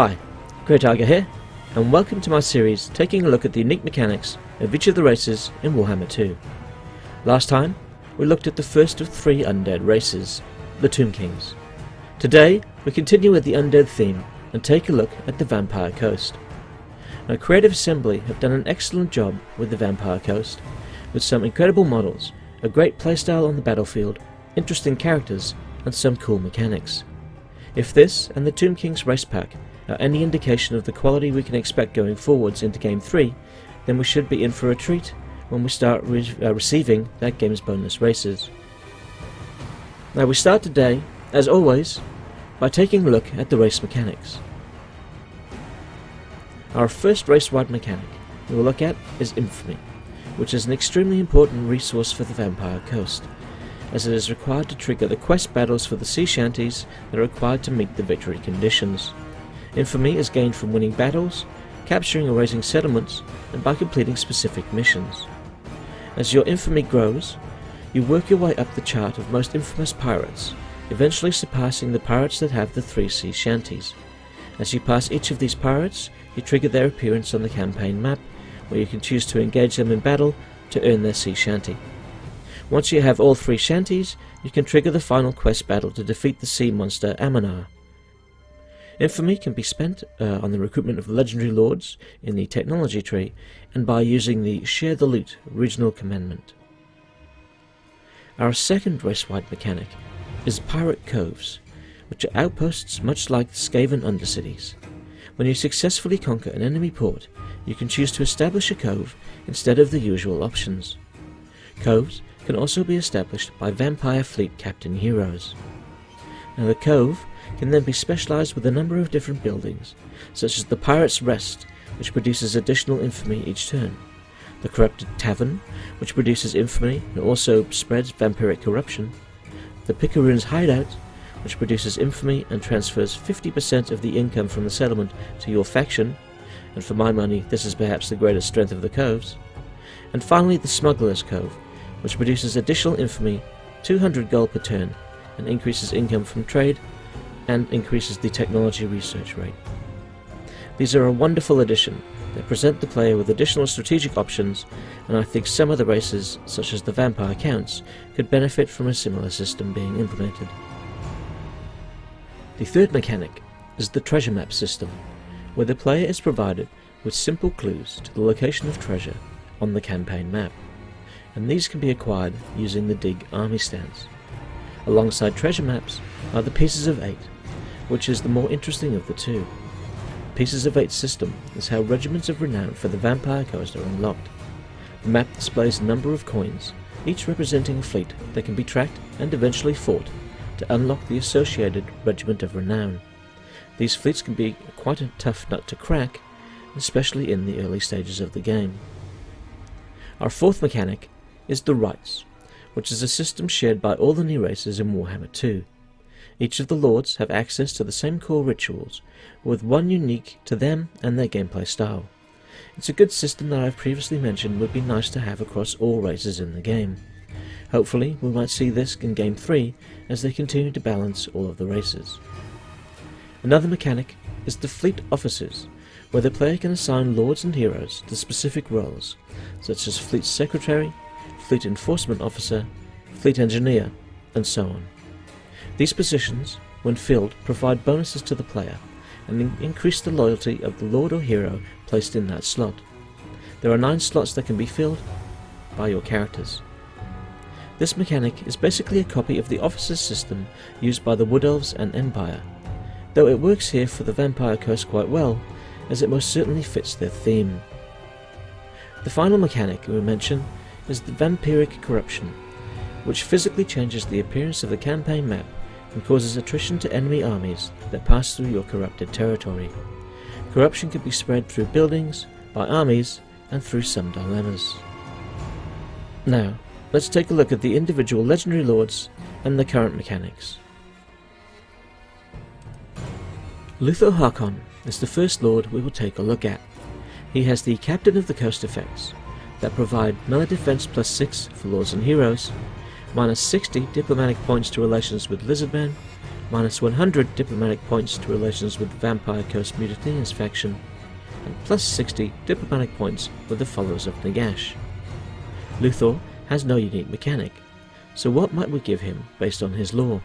Hi, Great Arga here, and welcome to my series taking a look at the unique mechanics of each of the races in Warhammer 2. Last time, we looked at the first of three undead races, the Tomb Kings. Today, we continue with the undead theme and take a look at the Vampire Coast. Now, Creative Assembly have done an excellent job with the Vampire Coast, with some incredible models, a great playstyle on the battlefield, interesting characters, and some cool mechanics. If this and the Tomb Kings race pack are any indication of the quality we can expect going forwards into Game 3, then we should be in for a treat when we start receiving that game's bonus races. Now we start today, as always, by taking a look at the race mechanics. Our first race-wide mechanic we will look at is Infamy, which is an extremely important resource for the Vampire Coast, as it is required to trigger the quest battles for the sea shanties that are required to meet the victory conditions. Infamy is gained from winning battles, capturing or raising settlements, and by completing specific missions. As your infamy grows, you work your way up the chart of most infamous pirates, eventually surpassing the pirates that have the 3 sea shanties. As you pass each of these pirates, you trigger their appearance on the campaign map, where you can choose to engage them in battle to earn their sea shanty. Once you have all 3 shanties, you can trigger the final quest battle to defeat the sea monster Amanar. Infamy can be spent on the recruitment of the legendary lords in the technology tree, and by using the Share the Loot regional commandment. Our second race-wide mechanic is Pirate Coves, which are outposts much like the Skaven Undercities. When you successfully conquer an enemy port, you can choose to establish a cove instead of the usual options. Coves can also be established by Vampire Fleet Captain heroes. Now the cove can then be specialised with a number of different buildings, such as the Pirate's Rest, which produces additional infamy each turn, the Corrupted Tavern, which produces infamy and also spreads Vampiric Corruption, the Picaroon's Hideout, which produces infamy and transfers 50% of the income from the settlement to your faction, and for my money this is perhaps the greatest strength of the coves, and finally the Smuggler's Cove, which produces additional infamy, 200 gold per turn, and increases income from trade, and increases the technology research rate. These are a wonderful addition that present the player with additional strategic options, and I think some of the races, such as the Vampire Counts, could benefit from a similar system being implemented. The third mechanic is the treasure map system, where the player is provided with simple clues to the location of treasure on the campaign map, and these can be acquired using the Dig army stance. Alongside treasure maps are the Pieces of 8, which is the more interesting of the two. Pieces of 8 system is how regiments of renown for the Vampire Coast are unlocked. The map displays a number of coins, each representing a fleet that can be tracked and eventually fought to unlock the associated regiment of renown. These fleets can be quite a tough nut to crack, especially in the early stages of the game. Our fourth mechanic is the Rites, which is a system shared by all the new races in Warhammer 2. Each of the lords have access to the same core rituals, with one unique to them and their gameplay style. It's a good system that I've previously mentioned would be nice to have across all races in the game. Hopefully we might see this in Game 3 as they continue to balance all of the races. Another mechanic is the Fleet Officers, where the player can assign lords and heroes to specific roles, such as Fleet Secretary, Fleet Enforcement Officer, Fleet Engineer, and so on. These positions, when filled, provide bonuses to the player and increase the loyalty of the lord or hero placed in that slot. There are 9 slots that can be filled by your characters. This mechanic is basically a copy of the officers system used by the Wood Elves and Empire, though it works here for the Vampire Coast quite well, as it most certainly fits their theme. The final mechanic we mention is the Vampiric Corruption, which physically changes the appearance of the campaign map and causes attrition to enemy armies that pass through your corrupted territory. Corruption can be spread through buildings, by armies, and through some dilemmas. Now, let's take a look at the individual legendary lords and the current mechanics. Luthor Harkon is the first lord we will take a look at. He has the Captain of the Coast effects that provide melee defense plus 6 for lords and heroes, minus 60 diplomatic points to relations with Lizardmen, minus 100 diplomatic points to relations with the Vampire Coast Mutineers faction, and plus 60 diplomatic points with the followers of Nagash. Luthor has no unique mechanic, so what might we give him based on his lore?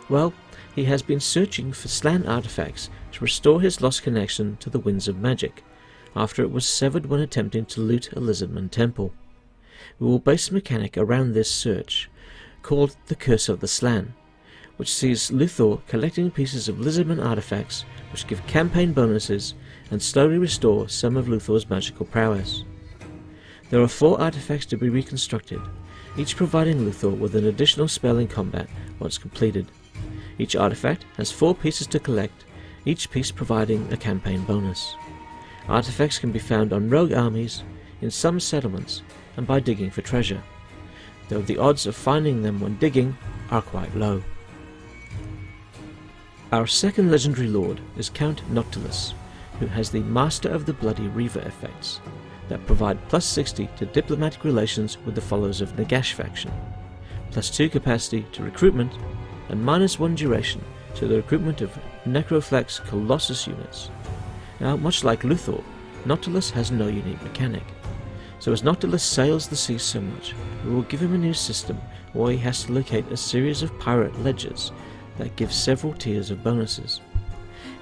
Well, he has been searching for Slann artifacts to restore his lost connection to the winds of magic, after it was severed when attempting to loot a Lizardman temple. We will base a mechanic around this search, called the Curse of the Slann, which sees Luthor collecting pieces of Lizardman artifacts which give campaign bonuses and slowly restore some of Luthor's magical prowess. There are 4 artifacts to be reconstructed, each providing Luthor with an additional spell in combat once completed. Each artifact has 4 pieces to collect, each piece providing a campaign bonus. Artifacts can be found on rogue armies, in some settlements, and by digging for treasure, though the odds of finding them when digging are quite low. Our second legendary lord is Count Noctilus, who has the Master of the Bloody Reaver effects, that provide plus 60 to diplomatic relations with the followers of Nagash faction, plus 2 capacity to recruitment, and minus 1 duration to the recruitment of Necroflex Colossus units. Now, much like Luthor, Noctilus has no unique mechanic, so as Noctilus sails the seas so much, we will give him a new system where he has to locate a series of pirate ledgers that give several tiers of bonuses.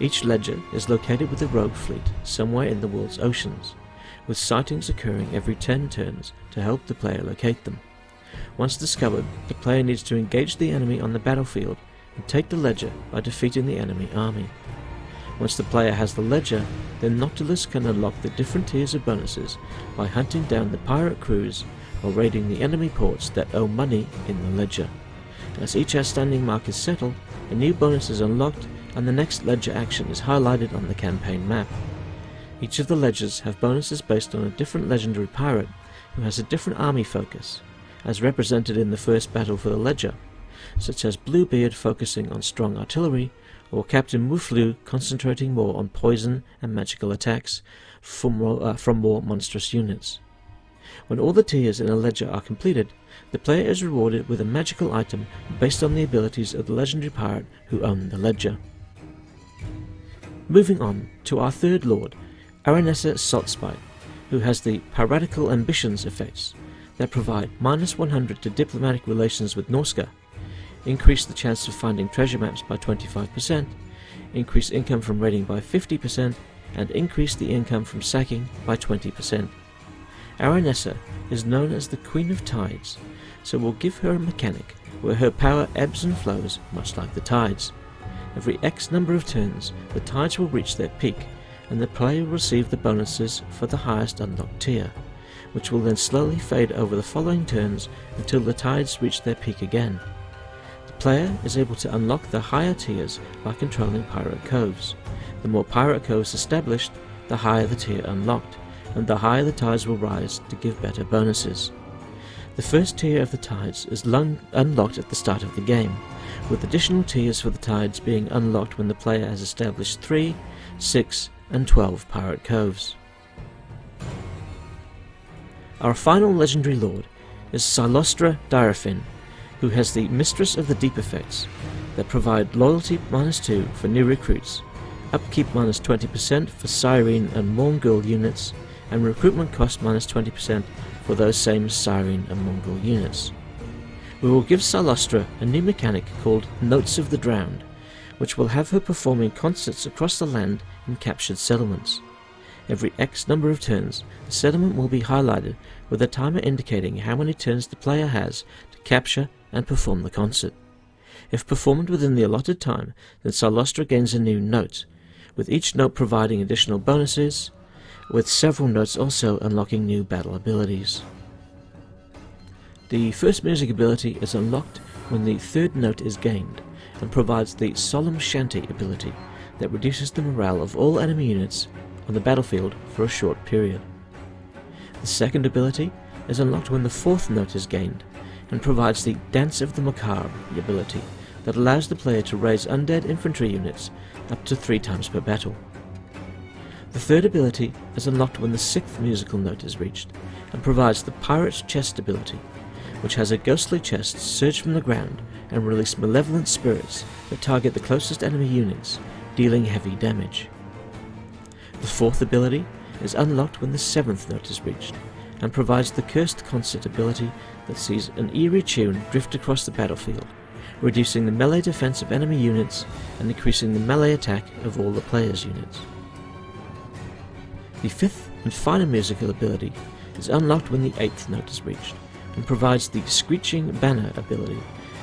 Each ledger is located with a rogue fleet somewhere in the world's oceans, with sightings occurring every 10 turns to help the player locate them. Once discovered, the player needs to engage the enemy on the battlefield and take the ledger by defeating the enemy army. Once the player has the ledger, then Noctilus can unlock the different tiers of bonuses by hunting down the pirate crews or raiding the enemy ports that owe money in the ledger. As each outstanding mark is settled, a new bonus is unlocked and the next ledger action is highlighted on the campaign map. Each of the ledgers have bonuses based on a different legendary pirate who has a different army focus, as represented in the first battle for the ledger, such as Bluebeard focusing on strong artillery, or Captain Muflu concentrating more on poison and magical attacks from more monstrous units. When all the tiers in a ledger are completed, the player is rewarded with a magical item based on the abilities of the legendary pirate who owned the ledger. Moving on to our third lord, Aranessa Saltspite, who has the piratical ambitions effects that provide minus 100 to diplomatic relations with Norska, increase the chance of finding treasure maps by 25%, increase income from raiding by 50%, and increase the income from sacking by 20%. Aranessa is known as the Queen of Tides, so we'll give her a mechanic where her power ebbs and flows much like the tides. Every X number of turns, the tides will reach their peak, and the player will receive the bonuses for the highest unlocked tier, which will then slowly fade over the following turns until the tides reach their peak again. The player is able to unlock the higher tiers by controlling pirate coves. The more pirate coves established, the higher the tier unlocked, and the higher the tides will rise to give better bonuses. The first tier of the tides is unlocked at the start of the game, with additional tiers for the tides being unlocked when the player has established 3, 6, and 12 pirate coves. Our final legendary lord is Cylostra Direfin, who has the Mistress of the Deep effects that provide loyalty minus 2 for new recruits, upkeep minus 20% for Cyrene and Mongol units, and recruitment cost minus 20% for those same Cyrene and Mongol units. We will give Cylostra a new mechanic called Notes of the Drowned, which will have her performing concerts across the land in captured settlements. Every X number of turns, the settlement will be highlighted with a timer indicating how many turns the player has to capture and perform the concert. If performed within the allotted time, then Cylostra gains a new note, with each note providing additional bonuses, with several notes also unlocking new battle abilities. The first music ability is unlocked when the third note is gained, and provides the Solemn Shanty ability that reduces the morale of all enemy units on the battlefield for a short period. The second ability is unlocked when the fourth note is gained, and provides the Dance of the Macabre ability that allows the player to raise undead infantry units up to 3 times per battle. The third ability is unlocked when the 6th musical note is reached, and provides the Pirate's Chest ability which has a ghostly chest surge from the ground and release malevolent spirits that target the closest enemy units, dealing heavy damage. The fourth ability is unlocked when the 7th note is reached, and provides the Cursed Concert ability that sees an eerie tune drift across the battlefield, reducing the melee defense of enemy units and increasing the melee attack of all the player's units. The 5th and final musical ability is unlocked when the 8th note is reached, and provides the Screeching Banner ability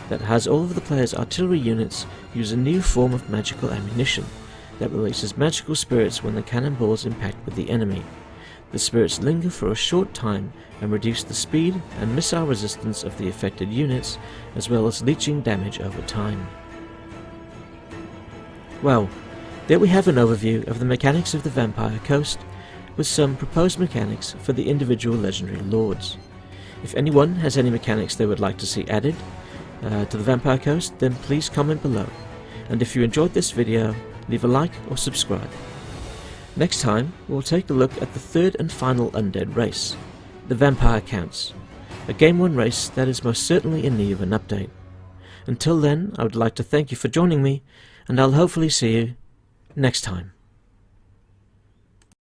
that has all of the player's artillery units use a new form of magical ammunition that releases magical spirits when the cannonballs impact with the enemy. The spirits linger for a short time and reduce the speed and missile resistance of the affected units, as well as leeching damage over time. Well, there we have an overview of the mechanics of the Vampire Coast, with some proposed mechanics for the individual legendary lords. If anyone has any mechanics they would like to see added to the Vampire Coast, then please comment below, and if you enjoyed this video, leave a like or subscribe. Next time, we'll take a look at the 3rd and final undead race, the Vampire Counts, a Game 1 race that is most certainly in need of an update. Until then, I would like to thank you for joining me, and I'll hopefully see you next time.